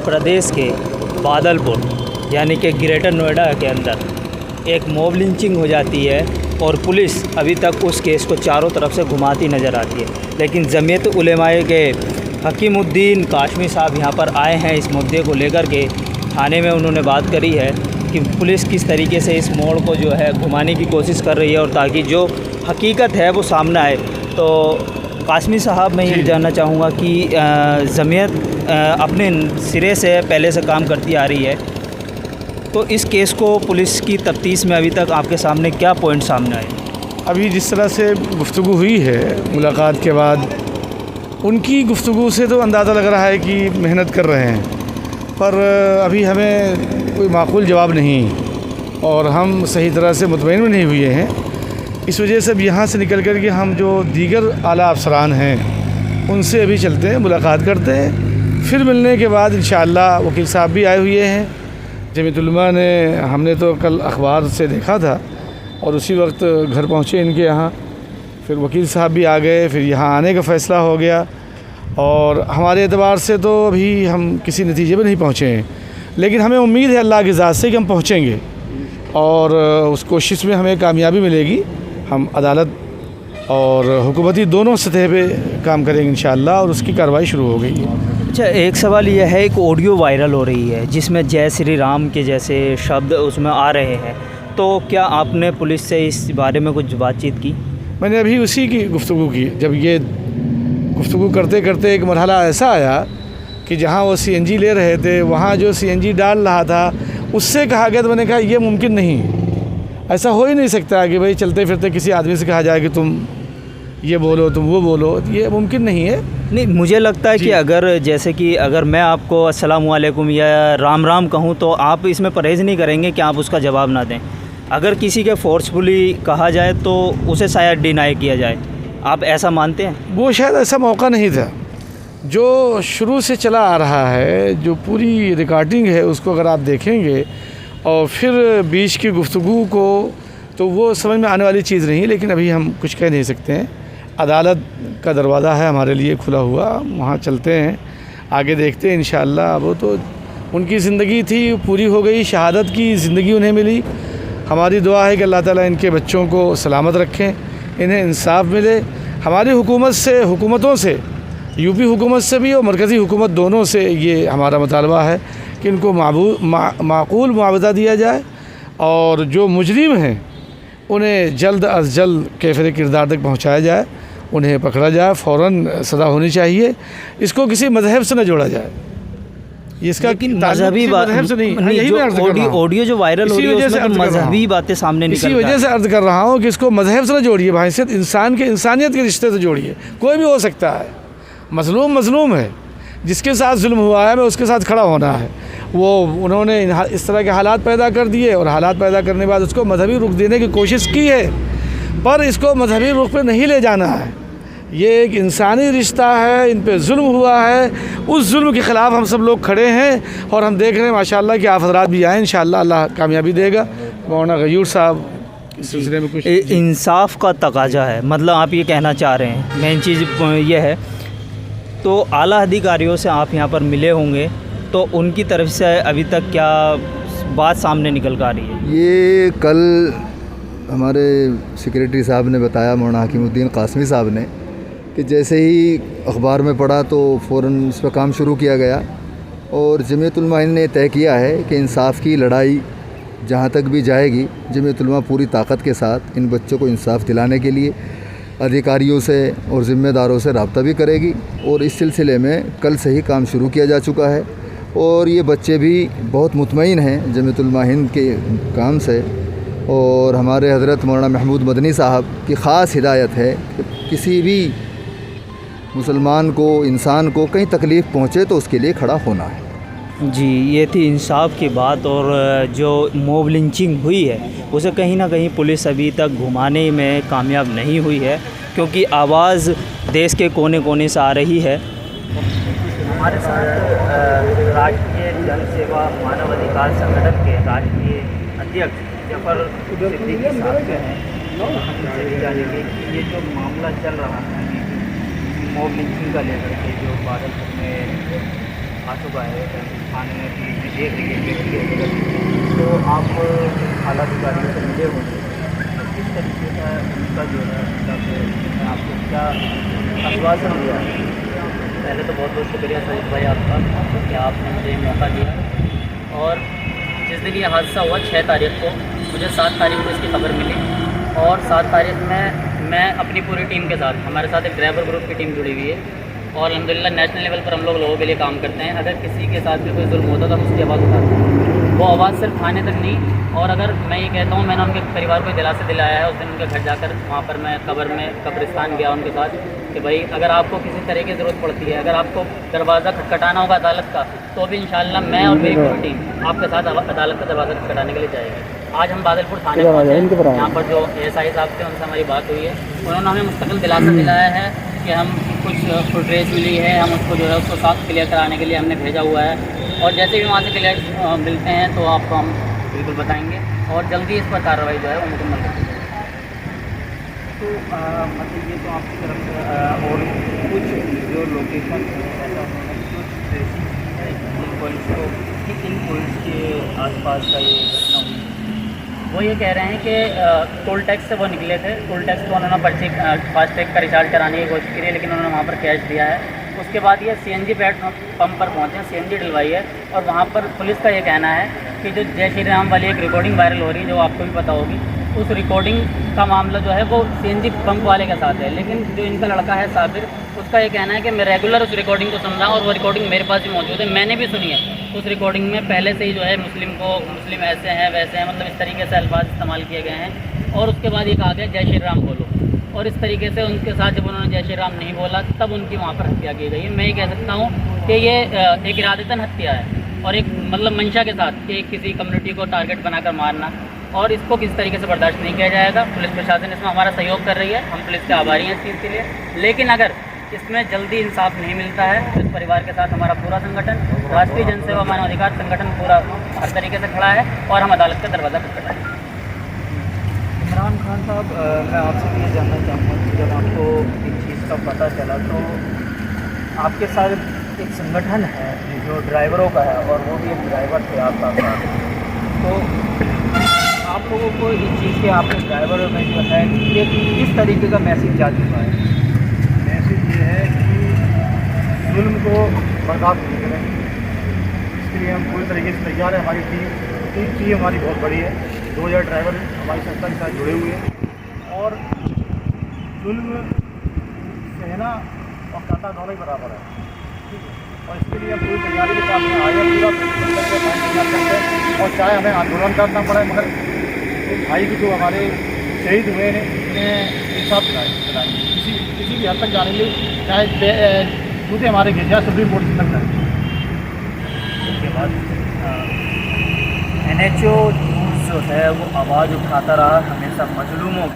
प्रदेश के बादलपुर यानी कि ग्रेटर नोएडा के अंदर एक मॉब लिंचिंग हो जाती है और पुलिस अभी तक उस केस को चारों तरफ से घुमाती नज़र आती है। लेकिन जमीयत उलेमाए के हकीमुद्दीन काशमी साहब यहाँ पर आए हैं इस मुद्दे को लेकर के। थाने में उन्होंने बात करी है कि पुलिस किस तरीके से इस मोड़ को जो है घुमाने की कोशिश कर रही है और ताकि जो हकीकत है वो सामने आए। तो काशमी साहब, मैं ये जानना चाहूँगा कि जमीयत अपने सिरे से पहले से काम करती आ रही है, तो इस केस को पुलिस की तफ्तीश में अभी तक आपके सामने क्या पॉइंट सामने आए? अभी जिस तरह से गुफ्तगू हुई है मुलाकात के बाद, उनकी गुफ्तगू से तो अंदाज़ा लग रहा है कि मेहनत कर रहे हैं, पर अभी हमें कोई माकूल जवाब नहीं और हम सही तरह से मुतमईन भी नहीं हुए हैं। इस वजह से अब यहाँ से निकल कर के हम जो दीगर आला अफसरान हैं उनसे अभी चलते हैं, मुलाकात करते हैं। फिर मिलने के बाद इंशाअल्लाह वकील साहब भी आए हुए हैं। जमीयत उलमा ने, हमने तो कल अखबार से देखा था और उसी वक्त घर पहुँचे इनके यहाँ। फिर वकील साहब भी आ गए, फिर यहाँ आने का फ़ैसला हो गया और हमारे एतबार से तो अभी हम किसी नतीजे पर नहीं पहुँचे हैं, लेकिन हमें उम्मीद है अल्लाह की ज़ात से कि हम पहुँचेंगे और उस कोशिश में हमें कामयाबी मिलेगी। हम अदालत और हुकूमती दोनों सतह पे काम करेंगे इंशाअल्लाह और उसकी कार्रवाई शुरू हो गई है। अच्छा, एक सवाल यह है, एक ऑडियो वायरल हो रही है जिसमें जय श्री राम के जैसे शब्द उसमें आ रहे हैं, तो क्या आपने पुलिस से इस बारे में कुछ बातचीत की? मैंने अभी उसी की गुफ्तगू की। जब ये गुफ्तगू करते करते एक मरहला ऐसा आया कि जहाँ वो सीएनजी ले रहे थे, वहाँ जो सीएनजी डाल रहा था उससे कहा गया, तो मैंने कहा ये मुमकिन नहीं, ऐसा हो ही नहीं सकता कि भाई चलते फिरते किसी आदमी से कहा जाए कि तुम ये बोलो, तुम वो बोलो, ये मुमकिन नहीं है। नहीं, मुझे लगता है कि अगर जैसे कि अगर मैं आपको अस्सलाम वालेकुम या राम राम कहूँ तो आप इसमें परहेज़ नहीं करेंगे कि आप उसका जवाब ना दें। अगर किसी के फोर्सफुली कहा जाए तो उसे शायद डिनाई किया जाए, आप ऐसा मानते हैं? वो शायद ऐसा मौका नहीं था। जो शुरू से चला आ रहा है, जो पूरी रिकॉर्डिंग है, उसको अगर आप देखेंगे और फिर बीच की गुफ्तगू को, तो वो समझ में आने वाली चीज़ नहीं। लेकिन अभी हम कुछ कह नहीं सकते हैं। अदालत का दरवाज़ा है हमारे लिए खुला हुआ, वहाँ चलते हैं, आगे देखते हैं इंशाअल्लाह। वो तो उनकी ज़िंदगी थी, पूरी हो गई, शहादत की ज़िंदगी उन्हें मिली। हमारी दुआ है कि अल्लाह ताला इनके बच्चों को सलामत रखें, इन्हें इंसाफ मिले। हमारी हुकूमत से, हुकूमतों से, यूपी हुकूमत से भी और मरकज़ी हुकूमत दोनों से ये हमारा मुतालबा है कि इनको माकूल मुआवजा दिया जाए और जो मुजरिम हैं उन्हें जल्द अज जल्द कैफ़िर किरदार तक पहुँचाया जाए, उन्हें पकड़ा जाए, फ़ौरन सज़ा होनी चाहिए। इसको किसी मज़हब से न जोड़ा जाए, इसका मजहबी बात से नहीं। ऑडियो जो वायरल हो रही है उसमें तो मजहबी बातें सामने निकल रही है। इसी वजह से अर्ज़ कर रहा हूँ कि इसको मज़हब से न जोड़िए, भाईसियत इंसान के, इंसानियत के रिश्ते से जोड़िए। कोई भी हो सकता है, मज़लूम है, जिसके साथ जुल्म हुआ है मैं उसके साथ खड़ा होना है। वो उन्होंने इस तरह के हालात पैदा कर दिए और हालात पैदा करने के बाद उसको मजहबी रुख देने की कोशिश की है, पर इसको मजहबी रुख पे नहीं ले जाना है। ये एक इंसानी रिश्ता है, इन पे जुल्म हुआ है, उस जुल्म के ख़िलाफ़ हम सब लोग खड़े हैं और हम देख रहे हैं माशाअल्लाह कि आप हज़रात भी आए, इंशाअल्लाह अल्लाह कामयाबी देगा। मौलाना गयूर साहब इस सिलसिले में कुछ इंसाफ का तकाजा है, मतलब आप ये कहना चाह रहे हैं, मेन चीज़ ये है। तो आला अधिकारियों से आप यहाँ पर मिले होंगे, तो उनकी तरफ से अभी तक क्या बात सामने निकल कर आ रही है? ये कल हमारे सेक्रेटरी साहब ने बताया, मौलाना हकीमुद्दीन कासमी साहब ने, कि जैसे ही अखबार में पढ़ा तो फ़ौरन इस पर काम शुरू किया गया और जमीयत उलमा ने तय किया है कि इंसाफ की लड़ाई जहाँ तक भी जाएगी, जमीयत उलमा पूरी ताकत के साथ इन बच्चों को इंसाफ दिलाने के लिए अधिकारियों से और ज़िम्मेदारों से रब्ता भी करेगी। और इस सिलसिले में कल से ही काम शुरू किया जा चुका है और ये बच्चे भी बहुत मुतमईन हैं जमीयत उलमा हिंद के काम से। और हमारे हज़रत मौलाना महमूद मदनी साहब की ख़ास हिदायत है कि किसी भी मुसलमान को, इंसान को कहीं तकलीफ़ पहुँचे तो उसके लिए खड़ा होना है। जी, ये थी इंसाफ की बात। और जो मॉब लिंचिंग हुई है उसे कहीं ना कहीं पुलिस अभी तक घुमाने में कामयाब नहीं हुई है, क्योंकि आवाज़ देश के कोने कोने से आ रही है। हमारे साथ राष्ट्रीय जन सेवा मानव अधिकार संगठन के राष्ट्रीय अध्यक्ष जफर सिद्दीकी साहब हैं। हमसे जानेंगे कि ये जो मामला चल रहा है मॉब लिंचिंग का लेकर के, जो बादलपुर में आ चुका है, थाने में पुलिस भी देख रही है केस की हकीकत। तो आप आला अधिकारियों से मिले होंगे, तो किस तरीके का उनका जो है मतलब आपको क्या आश्वासन दिया है? पहले तो बहुत बहुत शुक्रिया सईद भाई आपका कि आपने मुझे ये मौका दिया। और जिस दिन ये हादसा हुआ 6 तारीख को, मुझे 7 तारीख को इसकी खबर मिली और 7 तारीख में मैं अपनी पूरी टीम के साथ, हमारे साथ एक ड्राइवर ग्रुप की टीम जुड़ी हुई है और अल्हम्दुलिल्लाह नेशनल लेवल पर हम लोग लोगों के लिए काम करते हैं। अगर किसी के साथ भी कोई जुल्म होता तो हम उसकी आवाज़ उठाते हैं। वो आवाज़ सिर्फ थाने तक नहीं, और अगर मैं ये कहता हूँ, मैंने उनके परिवार को दिलासा दिलाया है। उस दिन उनके घर जाकर वहाँ पर मैं कब्रिस्तान गया उनके साथ कि भाई अगर आपको किसी तरह की ज़रूरत पड़ती है, अगर आपको दरवाज़ा खटखटाना होगा अदालत का, तो भी इंशाअल्लाह मैं और मेरी पूरी टीम आपके साथ अदालत का दरवाज़ा खटखटाने के लिए जाएगी। आज हम बादलपुर थाने पहुँचे, यहाँ पर जो एएसआई साहब थे उनसे हमारी बात हुई है। उन्होंने हमें मुस्तकिल दिलासा दिलाया है कि हम कुछ फुटेज मिली है, हम उसको जो है उसको साफ क्लियर कराने के लिए हमने भेजा हुआ है और जैसे भी वहाँ से क्लियर मिलते हैं तो आपको हम बिल्कुल बताएंगे और जल्दी इस पर कार्रवाई जो है वो मुकम्मल कर दी जाएगी। तो मतलब ये तो आपकी तरफ से और कुछ जो लोकेशन है ऐसा उन्होंने कुछ ट्रेसिंग की है इन पॉइंट्स को कि इन पॉइंट्स के आसपास का ये घटना हुई? वो ये कह रहे हैं कि टोल टैक्स से वो निकले थे, टोल टैक्स को उन्होंने पर्ची फास्टैग का रिचार्ज कराने की कोशिश की है, लेकिन उन्होंने वहाँ पर कैश दिया है। उसके बाद ये सीएनजी पेट्रोल पंप पर पहुँचे, सीएनजी डलवाई है और वहाँ पर पुलिस का ये कहना है कि जो जय श्री राम वाली एक रिकॉर्डिंग वायरल हो रही है, जो आपको भी पता होगी, उस रिकॉर्डिंग का मामला जो है वो सीएनजी पंप वाले के साथ है। लेकिन जो इनका लड़का है साबिर, उसका ये कहना है कि मैं रेगुलर उस रिकॉर्डिंग को सुन रहा हूँ और वो रिकॉर्डिंग मेरे पास भी मौजूद है, मैंने भी सुनी है। उस रिकॉर्डिंग में पहले से ही जो है मुस्लिम ऐसे हैं वैसे हैं, मतलब इस तरीके से अल्फाज इस्तेमाल किए गए हैं। और उसके बाद ये कहा गया जय श्री राम बोलो, और इस तरीके से उनके साथ जब उन्होंने जय श्री राम नहीं बोला तब उनकी वहाँ पर हत्या की गई है। मैं ये कह सकता हूँ कि ये एक इरादतन हत्या है और एक मतलब मंशा के साथ कि किसी कम्युनिटी को टारगेट बनाकर मारना, और इसको किसी तरीके से बर्दाश्त नहीं किया जाएगा। पुलिस प्रशासन इसमें हमारा सहयोग कर रही है, हम पुलिस के आभारी हैं इस चीज़ के लिए। लेकिन अगर इसमें जल्दी इंसाफ नहीं मिलता है तो इस परिवार के साथ हमारा पूरा संगठन, राष्ट्रीय जनसेवा मानवाधिकार संगठन, पूरा हर तरीके से खड़ा है और हम अदालत का दरवाज़ा खटखटाएंगे। इमरान खान साहब, मैं आपसे भी ये जानना चाहूँगा कि जब आपको इस चीज़ का पता चला तो आपके साथ एक संगठन है जो ड्राइवरों का है और वो भी एक ड्राइवर थे आपका साथ, तो आप लोगों को इस चीज़ के आपके ड्राइवरों में जो है कि किस तरीके का मैसेज जा चुका है? मैसेज ये है कि जुल्म को बर्दाश्त नहीं करें, इसके लिए हम पूरी तरीके से तैयार हैं। हमारी टीम हमारी बहुत बड़ी है, 2000 ड्राइवर हमारी संस्था के साथ जुड़े हुए हैं और जुल्म सहना और काटा दोनों ही बराबर है, ठीक है। और इसके लिए हम पूरी तैयारी के साथ में आए पूरा करते हैं और चाहे हमें आंदोलन करना पड़े, मगर भाई भी जो हमारे शहीद हुए हैं इन्हें इंसाफ दिलाएंगे, किसी भी हद तक जाने के लिए, चाहे दूसरे हमारे घेजा सुप्रीम कोर्ट तक जाएंगे। उसके बाद NHO न्यूज़ जो है वो आवाज़ उठाता रहा हमेशा मजलूमों